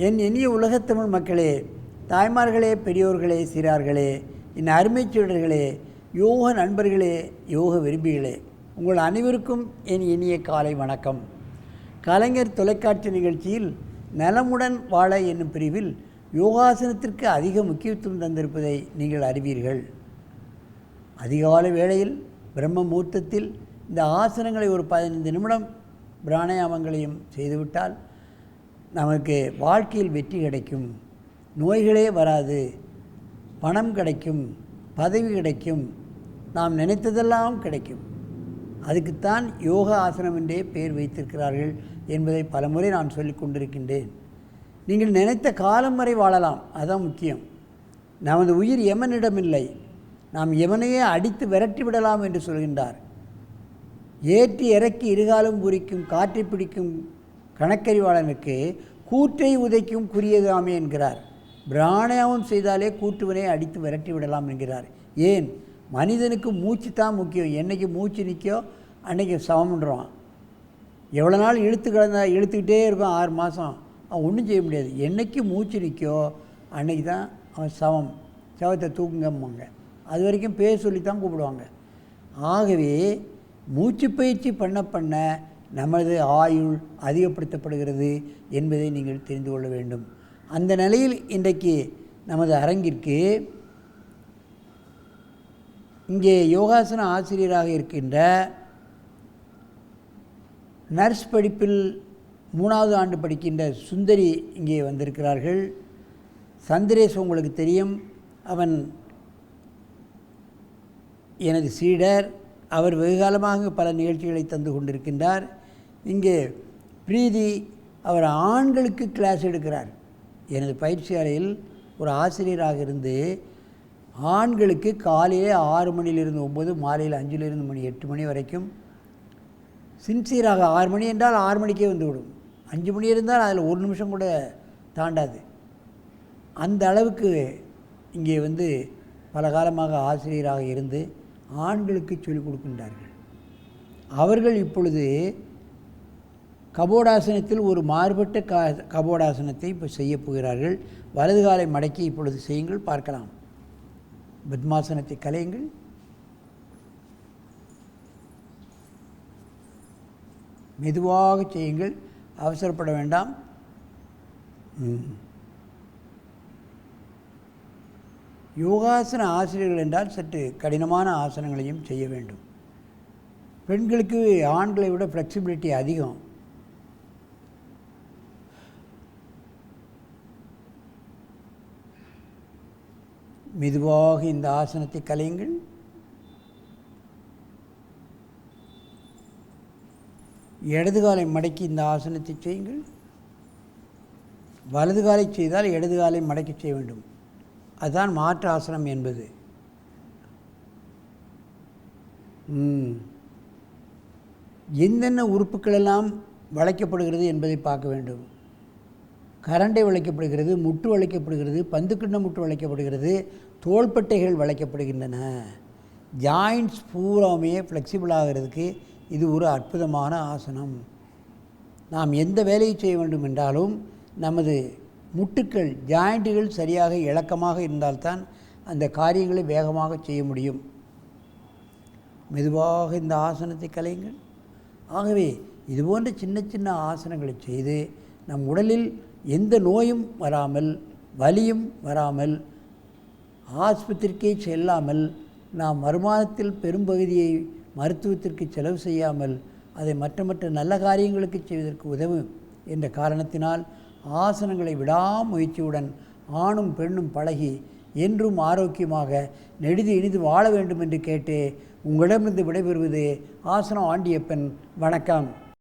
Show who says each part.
Speaker 1: என் இனிய உலகத்தமிழ் மக்களே, தாய்மார்களே, பெரியோர்களே, சிறார்களே, என் அருமைச் சீடர்களே, யோக நண்பர்களே, யோக விரும்பிகளே, உங்கள் அனைவருக்கும் என் இனிய காலை வணக்கம். கலைஞர் தொலைக்காட்சி நிகழ்ச்சியில் நலமுடன் வாழ என்னும் பிரிவில் யோகாசனத்திற்கு அதிக முக்கியத்துவம் தந்திருப்பதை நீங்கள் அறிவீர்கள். அதிகாலை வேளையில் பிரம்ம முகூர்த்தத்தில் இந்த ஆசனங்களை ஒரு 15 நிமிடம் பிராணாயாமங்களையும் செய்துவிட்டால் நமக்கு வாழ்க்கையில் வெற்றி கிடைக்கும், நோய்களே வராது, பணம் கிடைக்கும், பதவி கிடைக்கும், நாம் நினைத்ததெல்லாம் கிடைக்கும். அதுக்குத்தான் யோகா ஆசனம் என்றே பெயர் வைத்திருக்கிறார்கள் என்பதை பலமுறை நான் சொல்லிக் கொண்டிருக்கின்றேன். நீங்கள் நினைத்த காலம் வரை வாழலாம், அதுதான் முக்கியம். நமது உயிர் யமனிடமில்லை, நாம் யமனையே அடித்து விரட்டி விடலாம் என்று சொல்கின்றார். ஏற்றி இறக்கி இருகாலும் குறிக்கும் காற்றை பிடிக்கும் கணக்கறிவாளனுக்கு கூற்றை உதைக்கும் குறியதாமே என்கிறார். பிராணாயாமம் செய்தாலே கூற்றுவனை அடித்து விரட்டி விடலாம் என்கிறார். ஏன்? மனிதனுக்கு மூச்சு தான் முக்கியம். என்றைக்கு மூச்சு நிற்கோ அன்றைக்கி சமம்ன்றான். எவ்வளோ நாள் இழுத்துக்கிட்டே இருக்கும், 6 மாதம் அவன் ஒன்றும் செய்ய முடியாது. என்றைக்கு மூச்சு நிற்கோ அன்றைக்கி தான் அவன் சவத்தை தூக்குங்கம்பாங்க. அது வரைக்கும் பேர் சொல்லித்தான் கூப்பிடுவாங்க. ஆகவே மூச்சு பயிற்சி பண்ண நமது ஆயுள் அதிகப்படுத்தப்படுகிறது என்பதை நீங்கள் தெரிந்து கொள்ள வேண்டும். அந்த நிலையில் இன்றைக்கு நமது அரங்கிற்கு இங்கே யோகாசன ஆசிரியராக இருக்கின்ற நர்ஸ் படிப்பில் 3வது ஆண்டு படிக்கின்ற சுந்தரி இங்கே வந்திருக்கிறார்கள். சந்திரேஷ் உங்களுக்கு தெரியும், அவன் எனது சீடர். அவர் வெகுகாலமாக பல நிகழ்ச்சிகளை தந்து கொண்டிருக்கின்றார். இங்கே பிரீதி, அவர் ஆண்களுக்கு கிளாஸ் எடுக்கிறார். எனது பயிற்சியாலையில் ஒரு ஆசிரியராக இருந்து ஆண்களுக்கு காலையில் 6 மணியிலிருந்து 9, மாலையில் 5லிருந்து மணி 8 மணி வரைக்கும் சின்சியராக 6 மணி என்றால் 6 மணிக்கே வந்துவிடும். 5 மணி இருந்தால் அதில் 1 நிமிஷம் கூட தாண்டாது. அந்த அளவுக்கு இங்கே பல காலமாக ஆசிரியராக இருந்து ஆண்களுக்கு சொல்லிக் கொடுக்கின்றார்கள். அவர்கள் இப்பொழுது கபோடாசனத்தில் ஒரு மாறுபட்ட கபோடாசனத்தை இப்போ செய்ய போகிறார்கள். வலது காலை மடக்கி இப்பொழுது செய்யுங்கள், பார்க்கலாம். பத்மாசனத்தை கலையுங்கள். மெதுவாக செய்யுங்கள், அவசரப்பட வேண்டாம். யோகாசன ஆசிரியர்கள் என்றால் சற்று கடினமான ஆசனங்களையும் செய்ய வேண்டும். பெண்களுக்கு ஆண்களை விட ஃப்ளெக்சிபிலிட்டி அதிகம். மெதுவாக இந்த ஆசனத்தை கலையுங்கள். இடது காலை மடக்கி இந்த ஆசனத்தை செய்யுங்கள். வலது காலை செய்தால் இடது காலை மடக்கி செய்ய வேண்டும். அதுதான் மாற்று ஆசனம் என்பது. என்னென்ன உறுப்புகளெல்லாம் வளைக்கப்படுகிறது என்பதை பார்க்க வேண்டும். கரண்டை வளைக்கப்படுகிறது, முட்டு வளைக்கப்படுகிறது, பந்துக்கிண்ண முட்டு வளைக்கப்படுகிறது, தோள்பட்டைகள் வளைக்கப்படுகின்றன. ஜாயின்ட்ஸ் பூராமே ஃப்ளெக்சிபிள் ஆகிறதுக்கு இது ஒரு அற்புதமான ஆசனம். நாம் எந்த வேலையை செய்ய வேண்டும் என்றாலும் நமது முட்டுக்கள், ஜாயிண்ட்டுகள் சரியாக இலக்கமாக இருந்தால்தான் அந்த காரியங்களை வேகமாக செய்ய முடியும். மெதுவாக இந்த ஆசனத்தை கலையுங்கள். ஆகவே இதுபோன்ற சின்ன சின்ன ஆசனங்களை செய்து நம் உடலில் எந்த நோயும் வராமல், வலியும் வராமல், ஆஸ்பத்திரிக்கே செல்லாமல், நாம் வருமானத்தில் பெரும்பகுதியை மருத்துவத்திற்கு செலவு செய்யாமல் அதை மற்ற நல்ல காரியங்களுக்கு செய்வதற்கு உதவும் என்ற காரணத்தினால் ஆசனங்களை விடாமுயற்சியுடன் ஆணும் பெண்ணும் பழகி என்றும் ஆரோக்கியமாக நெடிது இனிது வாழ வேண்டும் என்று கேட்டு உங்களிடமிருந்து விடைபெறுவது ஆசனம் ஆண்டியப்பன். வணக்கம்.